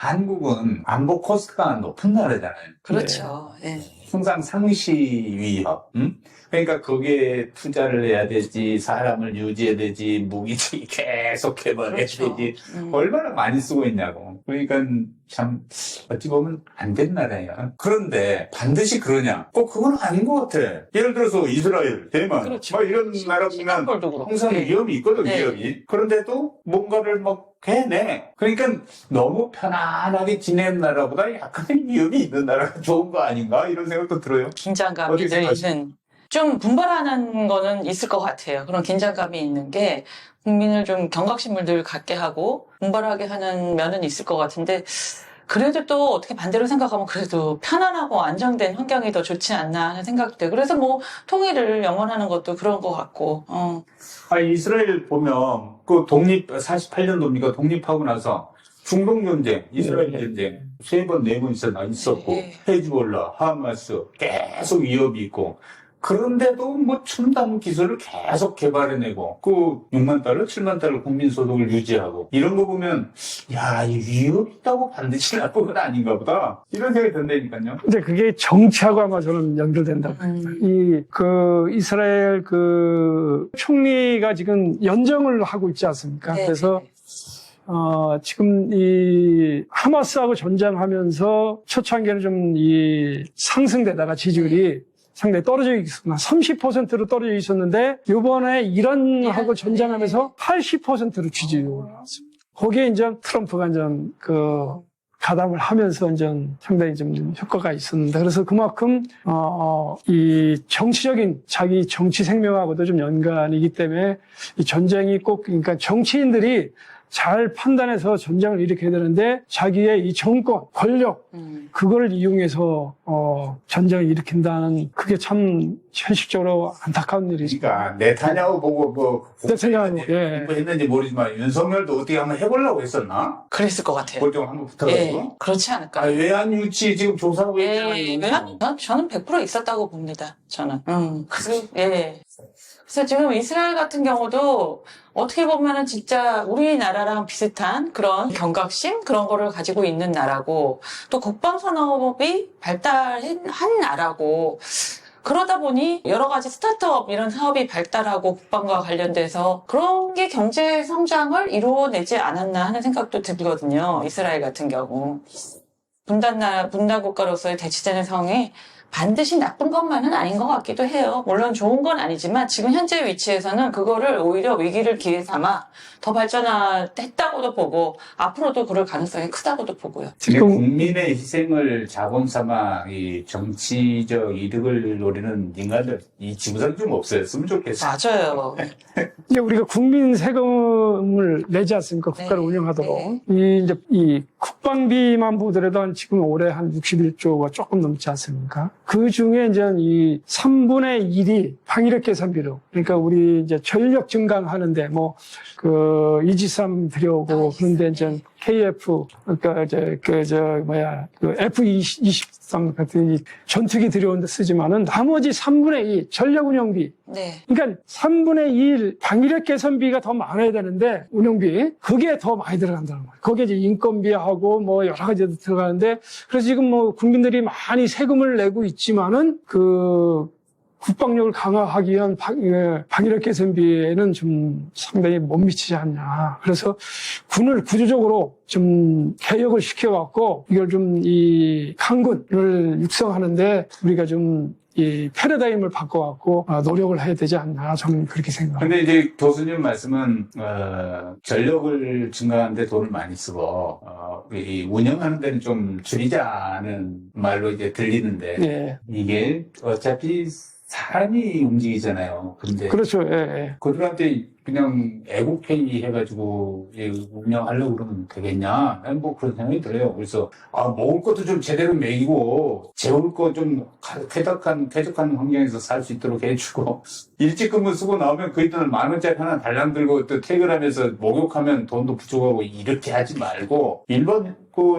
한국은 안보 코스트가 높은 나라잖아요. 그렇죠. 예. 항상 상시 위협, 그러니까 거기에 투자를 해야 되지, 사람을 유지해야 되지, 무기지 계속 개발해야 그렇죠. 되지, 얼마나 많이 쓰고 있냐고. 그러니까 참 어찌 보면 안 된 나라예요. 그런데 반드시 그러냐? 그건 아닌 것 같아. 예를 들어서 이스라엘, 대만, 그렇죠. 막 이런 나라 보면 싱가포르도 그렇고. 항상 네. 위험이 있거든, 네. 위험이. 그런데도 뭔가를 막 해내. 그러니까 너무 편안하게 지내는 나라보다 약간의 위험이 있는 나라가 좋은 거 아닌가? 이런 생각도 들어요. 긴장감이 어떻게 늘 생각하세요? 있는, 좀 분발하는 거는 있을 것 같아요. 그런 긴장감이 있는 게 국민을 좀 경각심을 늘 갖게 하고 분발하게 하는 면은 있을 것 같은데, 그래도 또 어떻게 반대로 생각하면 그래도 편안하고 안정된 환경이 더 좋지 않나 하는 생각도. 그래서 뭐 통일을 영원하는 것도 그런 것 같고. 이스라엘 보면 그 48년도입니까? 독립하고 나서 중동 전쟁, 이스라엘 전쟁 3번, 4번 있었고, 네. 헤즈볼라, 하마스 계속 위협이 있고, 그런데도 뭐 첨단 기술을 계속 개발해내고, 그 6만 달러, 7만 달러 국민소득을 유지하고, 이런 거 보면, 야, 이 위협이 있다고 반드시 나쁜 건 아닌가 보다. 이런 생각이 든다니까요. 근데 그게 정치하고 아마 저는 연결된다고. 이스라엘 총리가 지금 연정을 하고 있지 않습니까? 네, 그래서, 네. 지금 하마스하고 전쟁하면서 초창기에는 좀 상승되다가 지지율이 상당히 떨어져 있었구나. 30%로 떨어져 있었는데, 요번에 이란하고 전쟁하면서 80%로 지지율이 올라왔습니다. 거기에 이제 트럼프가 이제 가담을 하면서 이제 상당히 좀 효과가 있었는데, 그래서 그만큼, 이 정치적인 자기 정치 생명하고도 좀 연관이기 때문에 이 전쟁이 꼭, 그러니까 정치인들이 잘 판단해서 전쟁을 일으켜야 되는데 자기의 이 정권, 권력, 그거를 이용해서 전쟁을 일으킨다는 그게 참 현실적으로 안타까운 일이죠. 그러니까 네타냐후 보고 네타냐후, 예. 공부했는지 모르지만 윤석열도 어떻게 한번 해보려고 했었나? 그랬을 것 같아요. 그걸 좀 한번 붙어가지고. 예, 그렇지 않을까. 외환 유치 지금 조사하고 예, 있잖아요. 저는 100% 있었다고 봅니다. 저는. 예. 그래서 지금 이스라엘 같은 경우도 어떻게 보면은 진짜 우리나라랑 비슷한 그런 경각심? 그런 거를 가지고 있는 나라고, 또 국방산업이 발달한 나라고, 그러다 보니 여러 가지 스타트업 이런 사업이 발달하고 국방과 관련돼서 그런 게 경제 성장을 이루어내지 않았나 하는 생각도 들거든요. 이스라엘 같은 경우. 분단 국가로서의 대치되는 상황이 반드시 나쁜 것만은 아닌 것 같기도 해요. 물론 좋은 건 아니지만 지금 현재 위치에서는 그거를 오히려 위기를 기회 삼아 더 발전했다고도 보고 앞으로도 그럴 가능성이 크다고도 보고요. 근데 국민의 희생을 자본 삼아 이 정치적 이득을 노리는 인간들 이 지구상 좀 없어졌으면 좋겠어요. 맞아요. 이제 우리가 국민 세금을 내지 않습니까? 국가를 네. 운영하도록. 이 국방비만 보더라도 지금 올해 한 61조가 조금 넘지 않습니까? 그 중에 이제 이 3분의 1이 방위력 개선비로. 그러니까 우리 이제 전력 증강하는데 이지삼 들여오고 그런데 이제 KF, 그러니까 F-23 같은 이 전투기 들여오는데 쓰지만은 나머지 3분의 2 전력 운영비. 네. 그러니까 3분의 1 방위력 개선비가 더 많아야 되는데 운영비 그게 더 많이 들어간다는 거예요. 거기에 이제 인건비하고 뭐 여러 가지도 들어가는데 그래서 지금 뭐 국민들이 많이 세금을 내고 있지만은 국방력을 강화하기 위한 방위력 개선비에는 좀 상당히 못 미치지 않냐. 그래서 군을 구조적으로 좀 개혁을 시켜갖고 이걸 좀 이 강군을 육성하는데 우리가 좀 이 패러다임을 바꿔갖고 노력을 해야 되지 않나. 저는 그렇게 생각합니다. 근데 이제 교수님 말씀은 전력을 증가하는데 돈을 많이 쓰고 이 운영하는 데는 좀 줄이자는 말로 이제 들리는데 예. 이게 어차피 사람이 움직이잖아요. 근데 그렇죠. 예. 그들한테 그냥 애국회의 해가지고 운영하려고 그러면 되겠냐? 난 뭐 그런 생각이 들어요. 그래서 먹을 것도 좀 제대로 먹이고 재울 거 좀 쾌적한 환경에서 살 수 있도록 해주고 일찍 근무 쓰고 나오면 그 돈을 10,000원짜리 하나 달랑 들고 또 퇴근하면서 목욕하면 돈도 부족하고 이렇게 하지 말고 일반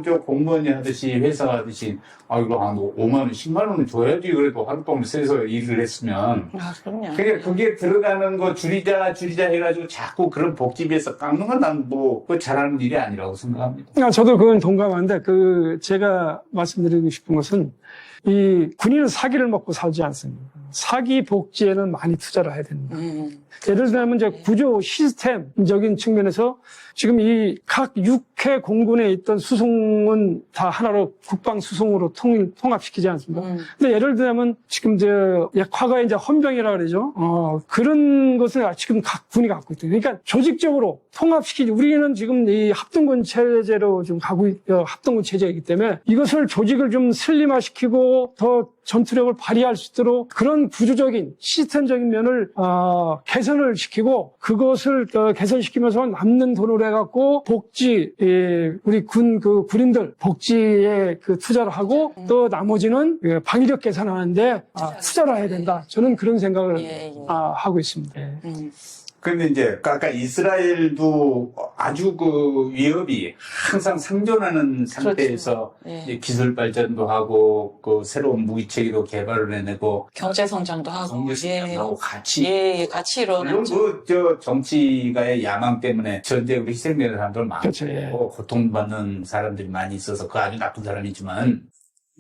저 공무원이 하듯이, 회사 하듯이, 이거 한 5만 원, 10만 원은 줘야지. 그래도 하룻밤을 새서 일을 했으면. 그럼요. 그게 들어가는 거 줄이자 해가지고 자꾸 그런 복지비에서 깎는 건 난 그거 잘하는 일이 아니라고 생각합니다. 저도 그건 동감하는데, 제가 말씀드리고 싶은 것은, 이 군인은 사기를 먹고 살지 않습니다. 사기 복지에는 많이 투자를 해야 됩니다. 예를 들면 이제 구조 시스템적인 측면에서 지금 이 각 6회 공군에 있던 수송은 다 하나로 국방 수송으로 통합시키지 않습니까? 근데 예를 들면 지금 과거에 이제 헌병이라 그러죠. 그런 것을 지금 각 군이 갖고 있대요. 그러니까 조직적으로 통합시키지. 우리는 지금 이 합동군 체제로 지금 합동군 체제이기 때문에 이것을 조직을 좀 슬림화시키고 더 전투력을 발휘할 수 있도록 그런 구조적인 시스템적인 면을 개선을 시키고 그것을 개선시키면서 남는 돈을 해갖고 복지 우리 군인들 복지에 투자를 하고 또 나머지는 방위력 개선하는데 투자를 해야 된다. 저는 그런 생각을 하고 있습니다. 근데 이제 아까 이스라엘도 아주 그 위협이 항상 상존하는 상태에서 그렇죠. 이제 기술 발전도 하고 그 새로운 무기 체계도 개발을 해내고 경제 성장도 하고 경제 성장하고 같이 같이 물론 일어나죠. 저 정치가의 야망 때문에 전쟁으로 희생되는 사람들 많고 그렇죠. 고통받는 사람들이 많이 있어서 그 아주 나쁜 사람이지만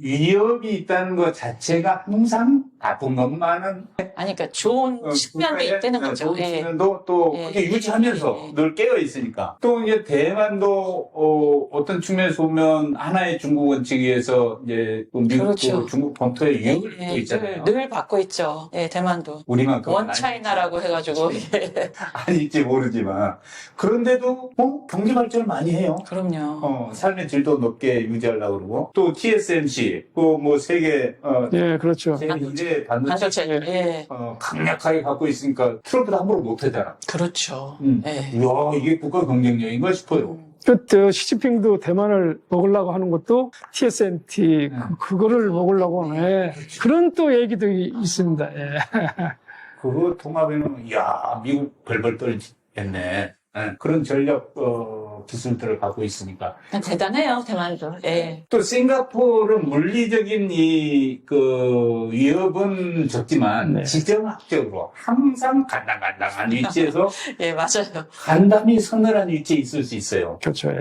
위협이 있다는 것 자체가 항상 나쁜 것만은 아니 그러니까 좋은 측면도 있다는 거죠. 좋은 측면도 또 그렇게 유지하면서 늘 깨어 있으니까 또 이제 대만도 어떤 측면에서 보면 하나의 중국 원칙에 의해서 이제 또 미국 그렇죠. 중국 본토의 위협을 또 있잖아요. 늘 받고 있죠. 대만도 우리만큼 원차이나라고 해가지고 아닐지 모르지만 그런데도 경제 발전을 많이 해요. 그럼요. 삶의 질도 높게 유지하려고 그러고 또 TSMC 뭐 세계 그렇죠. 이제 반도체 반도체 강력하게 갖고 있으니까 트럼프도 함부로 못하잖아. 그렇죠. 이야 이게 국가 경쟁력인가 싶어요. 시진핑도 대만을 먹으려고 하는 것도 TSMC 그거를 먹으려고 하네. 그런 또 얘기도 있습니다. 그거 통합에는 이야 미국 벌벌 떨겠네. 그런 전략 기술들을 갖고 있으니까 대단해요 대만도. 또 싱가포르는 물리적인 위협은 적지만 지정학적으로 항상 간당간당한 위치에서 맞아요. 간담이 서늘한 위치에 있을 수 있어요. 그렇죠.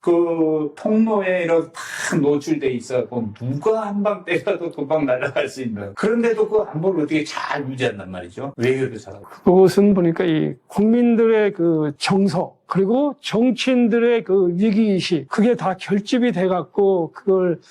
그 통로에 이렇게 탁 노출돼 있어서 누가 한 방 때려도 금방 날아갈 수 있는 그런데도 그 안보를 어떻게 잘 유지한단 말이죠. 외교도 잘하고. 그것은 보니까 이 국민들의 그 정서 그리고 정치인들의 그 위기의식 그게 다 결집이 돼갖고 그걸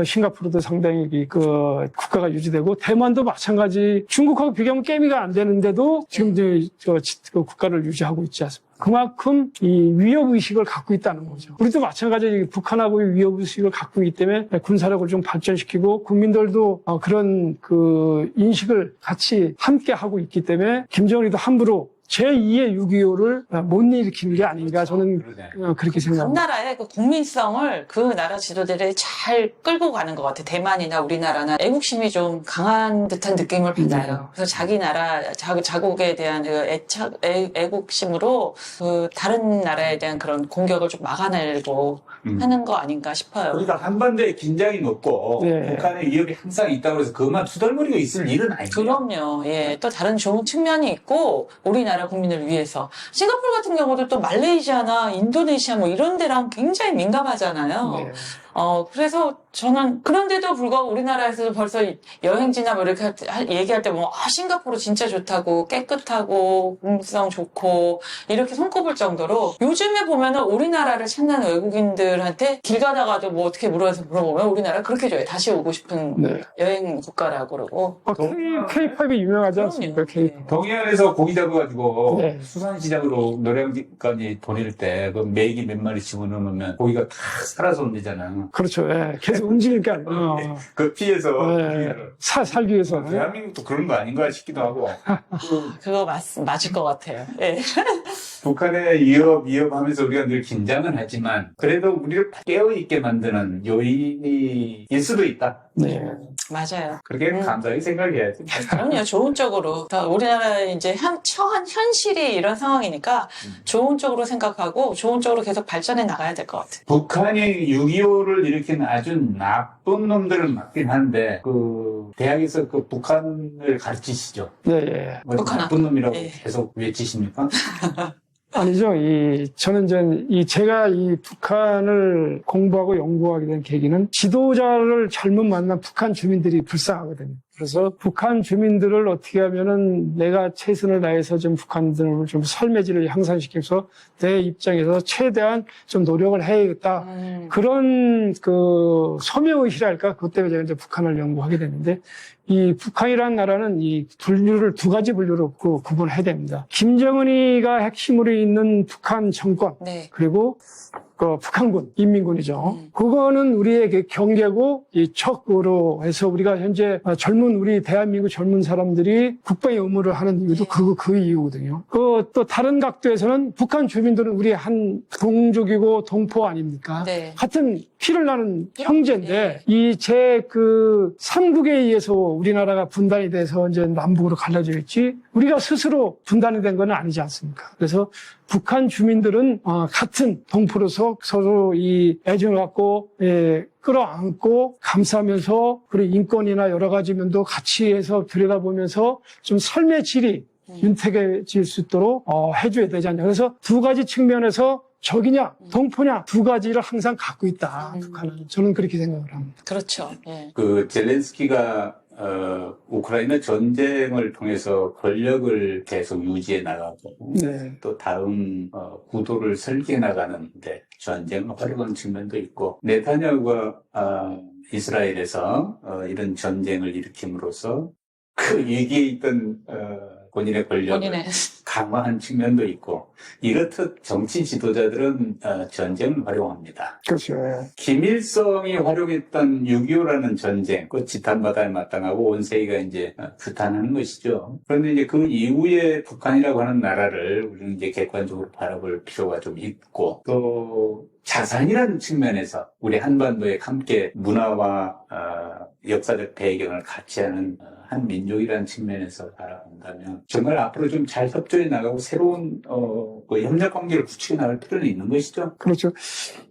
싱가포르도 상당히 그 국가가 유지되고 대만도 마찬가지 중국하고 비교하면 게임이가 안 되는데도 지금 그 국가를 유지하고 있지 않습니까? 그만큼 이 위협의식을 갖고 있다는 거죠. 우리도 마찬가지로 북한하고 위협의식을 갖고 있기 때문에 군사력을 좀 발전시키고 국민들도 그런 그 인식을 같이 함께 하고 있기 때문에 김정은이도 함부로 제2의 6.25를 못 일으키는 게 아닌가 저는 그렇게 그 생각합니다. 나라의 그 국민성을 그 나라 지도자들이 잘 끌고 가는 것 같아요. 대만이나 우리나라나 애국심이 좀 강한 듯한 느낌을 받아요. 그래서 자기 나라, 자국에 대한 애국심으로 그 다른 나라에 대한 그런 공격을 좀 막아내려고 하는 거 아닌가 싶어요. 그러니까 한반도에 긴장이 높고 북한의 위협이 항상 있다고 해서 그것만 투덜거리고 있을 일은 아니에요. 그럼요. 또 다른 좋은 측면이 있고 우리나라 국민을 위해서. 싱가포르 같은 경우도 또 말레이시아나 인도네시아 뭐 이런 데랑 굉장히 민감하잖아요. 그래서 저는 그런데도 불구하고 우리나라에서도 벌써 여행지나 뭐 이렇게 얘기할 때 보면 싱가포르 진짜 좋다고 깨끗하고 국민성 좋고 이렇게 손꼽을 정도로 요즘에 보면은 우리나라를 찾는 외국인들한테 길 가다가도 뭐 어떻게 물어보면 우리나라 그렇게 좋아요. 다시 오고 싶은 여행 국가라고 그러고. K-팝이 유명하지 않습니까? K-팝. 동해안에서 고기 잡아가지고 수산시장으로 노량진까지 보낼 때 그 메기 몇 마리 집어넣으면 고기가 다 살아서 온대잖아. 그렇죠. 계속 움직이니까. 그 피해서 살기 위해서. 대한민국도 그런 거 아닌가 싶기도 하고. 그거 맞을 것 같아요. 북한의 위협하면서 우리가 늘 긴장은 하지만 그래도 우리를 깨어있게 만드는 요인이 일 수도 있다. 맞아요. 그렇게 감사하게 생각해야지. 그럼요. 좋은 쪽으로. 우리나라의 이제 처한 현실이 이런 상황이니까 좋은 쪽으로 생각하고 좋은 쪽으로 계속 발전해 나가야 될 것 같아요. 북한이 6.25를 일으킨 아주 나쁜 놈들을 맞긴 한데, 대학에서 북한을 가르치시죠? 네, 예. 뭐 북한 나쁜 놈이라고 예. 계속 외치십니까? 아니죠. 저는 제가 이 북한을 공부하고 연구하게 된 계기는 지도자를 잘못 만난 북한 주민들이 불쌍하거든요. 그래서 북한 주민들을 어떻게 하면은 내가 최선을 다해서 좀 북한들을 좀 삶의 질을 향상시켜서 내 입장에서 최대한 좀 노력을 해야겠다. 그런 소명의식이랄까? 그것 때문에 제가 이제 북한을 연구하게 됐는데, 이 북한이라는 나라는 이 분류를 두 가지 분류로 구분해야 됩니다. 김정은이가 핵심으로 있는 북한 정권, 네. 그리고 북한군, 인민군이죠. 그거는 우리의 경계고, 이 척으로 해서 우리가 현재 우리 대한민국 젊은 사람들이 국방의 의무를 하는 이유도 그 이유거든요. 또 다른 각도에서는 북한 주민들은 우리 한 동족이고 동포 아닙니까? 네. 같은 피를 나는 형제인데, 삼국에 의해서 우리나라가 분단이 돼서 이제 남북으로 갈라져 있지, 우리가 스스로 분단이 된 건 아니지 않습니까? 그래서 북한 주민들은 같은 동포로서 서로 이 애정을 갖고 끌어안고 감싸면서, 그리고 인권이나 여러 가지 면도 같이 해서 들여다보면서 좀 삶의 질이 윤택해질 수 있도록 해줘야 되지 않냐. 그래서 두 가지 측면에서 적이냐 동포냐 두 가지를 항상 갖고 있다. 북한은. 저는 그렇게 생각을 합니다. 그렇죠. 예. 젤렌스키가 우크라이나 전쟁을 통해서 권력을 계속 유지해 나가고, 네. 또 다음 구도를 설계해 나가는데 전쟁을 활용하는 측면도 있고, 네타냐후가 이스라엘에서 이런 전쟁을 일으킴으로써 그 위기에 있던 본인의 권력을 강화한 측면도 있고, 이렇듯 정치 지도자들은 전쟁을 활용합니다. 그렇죠. 김일성이 활용했던 6.25라는 전쟁, 그 지탄받아야 마땅하고 온세이가 이제 규탄하는 것이죠. 그런데 이제 그 이후에 북한이라고 하는 나라를 우리는 이제 객관적으로 바라볼 필요가 좀 있고, 또 자산이라는 측면에서 우리 한반도에 함께 문화와 역사적 배경을 같이 하는 한 민족이라는 측면에서 바라본다면 정말 앞으로 좀 잘 협조해 나가고 새로운 협력 관계를 구축해 나갈 필요는 있는 것이죠. 그렇죠.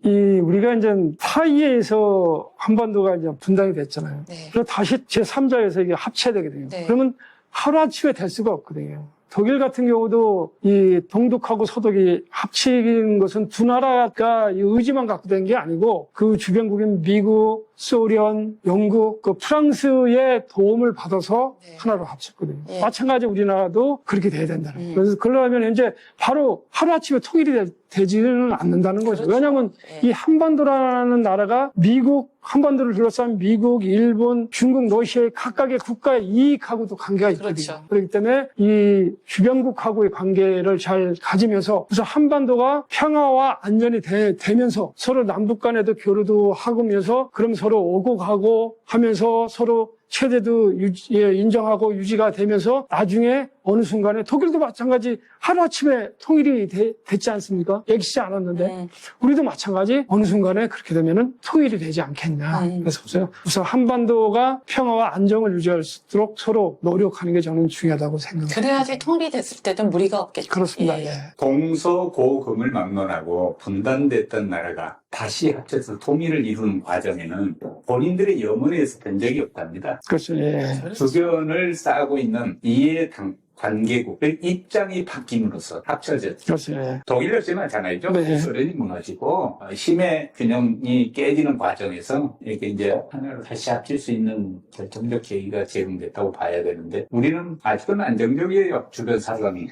우리가 이제 타이에서 한반도가 이제 분단이 됐잖아요. 네. 그리고 다시 제3자에서 이게 합체되거든요. 네. 그러면 하루아침에 될 수가 없거든요. 독일 같은 경우도 이 동독하고 서독이 합치는 것은 두 나라가 의지만 갖고 된 게 아니고 그 주변국인 미국, 소련, 영국, 프랑스의 도움을 받아서 하나로 합쳤거든요. 예. 마찬가지 우리나라도 그렇게 돼야 된다는 거예요. 그래서 그러려면 이제 바로 하루아침에 통일이 되지는 않는다는 거죠. 그렇죠. 왜냐하면 이 한반도라는 나라가 미국, 한반도를 둘러싼 미국, 일본, 중국, 러시아의 각각의 국가의 이익하고도 관계가 있거든요. 그렇죠. 그렇기 때문에 이 주변국하고의 관계를 잘 가지면서 우선 한반도가 평화와 안전이 되면서 서로 남북 간에도 교류도 하면서 그럼 서로 오고 가고 하면서 서로 체제도 인정하고 유지가 되면서 나중에 어느 순간에 독일도 마찬가지 하루아침에 통일이 됐지 않습니까? 애기지 않았는데 우리도 마찬가지 어느 순간에 그렇게 되면은 통일이 되지 않겠냐. 그래서 우선 한반도가 평화와 안정을 유지할 수 있도록 서로 노력하는 게 저는 중요하다고 생각합니다. 그래야지 통일이 됐을 때도 무리가 없겠죠. 그렇습니다. 예. 예. 동서고금을 막론하고 분단됐던 나라가 다시 합쳐서 통일을 이루는 과정에는 본인들의 염원에서 된 적이 없답니다. 그렇죠. 예. 주변을 쌓고 있는 이해 관계국의 입장이 바뀜으로써 합쳐졌죠. 그렇죠. 예. 독일 역시 마찬가지죠. 네. 소련이 무너지고 힘의 균형이 깨지는 과정에서 이렇게 이제 하나로 다시 합칠 수 있는 결정적 계기가 제공됐다고 봐야 되는데 우리는 아직은 안정적이에요. 주변 상황이.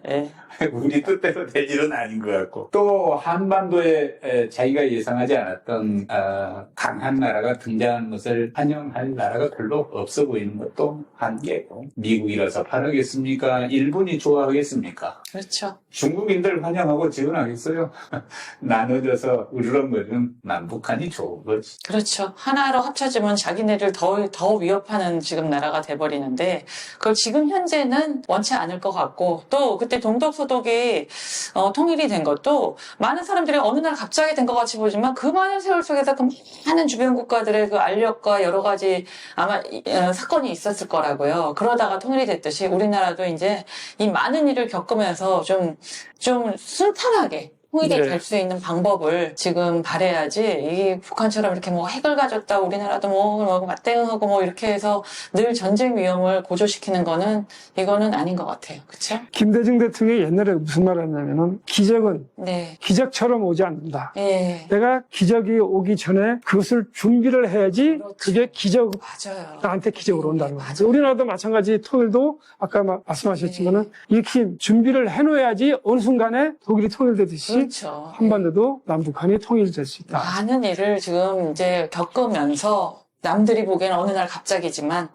예. 우리 뜻대로 되지는 아닌 것 같고 또 한반도에 자기가 예상하지 않았던 강한 나라가 등장하는 것을 환영할 나라가 별로 없어 보이는 것도 한계고 미국이라서 바라겠습니까? 일본이 좋아하겠습니까? 그렇죠. 중국인들 환영하고 지원하겠어요? 나눠져서 으르렁거리는 남북한이 좋은 거지. 그렇죠. 하나로 합쳐지면 자기네를 더 위협하는 지금 나라가 돼버리는데 그걸 지금 현재는 원치 않을 것 같고 또 그때 동독 기본소득이 통일이 된 것도 많은 사람들이 어느 날 갑자기 된 것 같이 보지만 그 많은 세월 속에서 그 많은 주변 국가들의 그 알력과 여러 가지 아마 사건이 있었을 거라고요. 그러다가 통일이 됐듯이 우리나라도 이제 이 많은 일을 겪으면서 좀 순탄하게 통일이 네. 될 수 있는 방법을 지금 발해야지, 이 북한처럼 이렇게 뭐 핵을 가졌다, 우리나라도 뭐 맞대응하고 뭐 이렇게 해서 늘 전쟁 위험을 고조시키는 거는, 이거는 아닌 것 같아요. 그쵸? 김대중 대통령이 옛날에 무슨 말을 했냐면은 기적은 네. 기적처럼 오지 않는다. 예. 내가 기적이 오기 전에 그것을 준비를 해야지 그렇죠. 그게 기적, 맞아요. 나한테 기적으로 온다는 맞아요. 거죠. 우리나라도 마찬가지 통일도 아까 말씀하셨지만은 이렇게 준비를 해놓아야지 어느 순간에 독일이 통일되듯이 그렇죠. 한반도도 남북한이 통일될 수 있다. 많은 일을 지금 이제 겪으면서 남들이 보기에는 어느 날 갑자기지만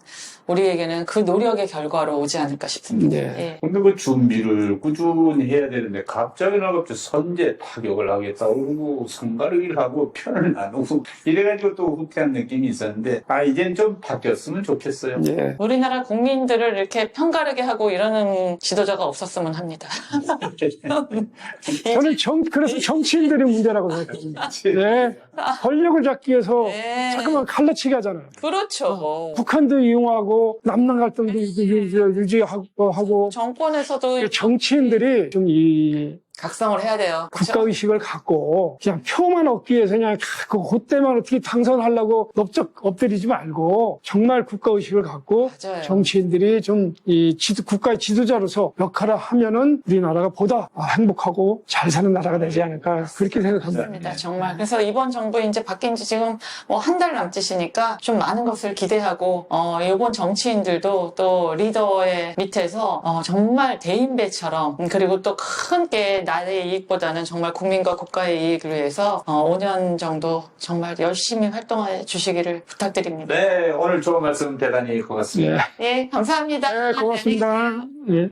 우리에게는 그 노력의 결과로 오지 않을까 싶습니다. 네. 예. 근데 그 준비를 꾸준히 해야 되는데 갑자기 선제 타격을 하겠다고 그러고 성가르기를 하고 편을 나누고 이래가지고 또 후퇴한 느낌이 있었는데 이젠 좀 바뀌었으면 좋겠어요. 예. 우리나라 국민들을 이렇게 편가르게 하고 이러는 지도자가 없었으면 합니다. 저는 그래서 정치인들이 문제라고 생각합니다. 네. 권력을 잡기 위해서 네. 자꾸만 칼라치기 하잖아요. 그렇죠. 북한도 이용하고 남남 갈등도 유지하고 정권에서도 정치인들이 좀 이 각성을 해야 돼요. 그렇죠? 국가의식을 갖고 그냥 표만 얻기 위해서 그냥 그때만 어떻게 당선하려고 넓적 엎드리지 말고 정말 국가의식을 갖고 맞아요. 정치인들이 좀 이 국가의 지도자로서 역할을 하면은 우리나라가 보다 행복하고 잘 사는 나라가 되지 않을까 그렇게 생각합니다. 맞습니다. 정말. 그래서 이번 정부 이제 바뀐 지 지금 뭐 한 달 남짓이니까 좀 많은 것을 기대하고, 이번 정치인들도 또 리더의 밑에서, 정말 대인배처럼, 그리고 또 큰 게 나의 이익보다는 정말 국민과 국가의 이익을 위해서, 5년 정도 정말 열심히 활동해 주시기를 부탁드립니다. 네, 오늘 좋은 말씀 대단히 고맙습니다. 예. 예, 감사합니다. 네, 고맙습니다. 예.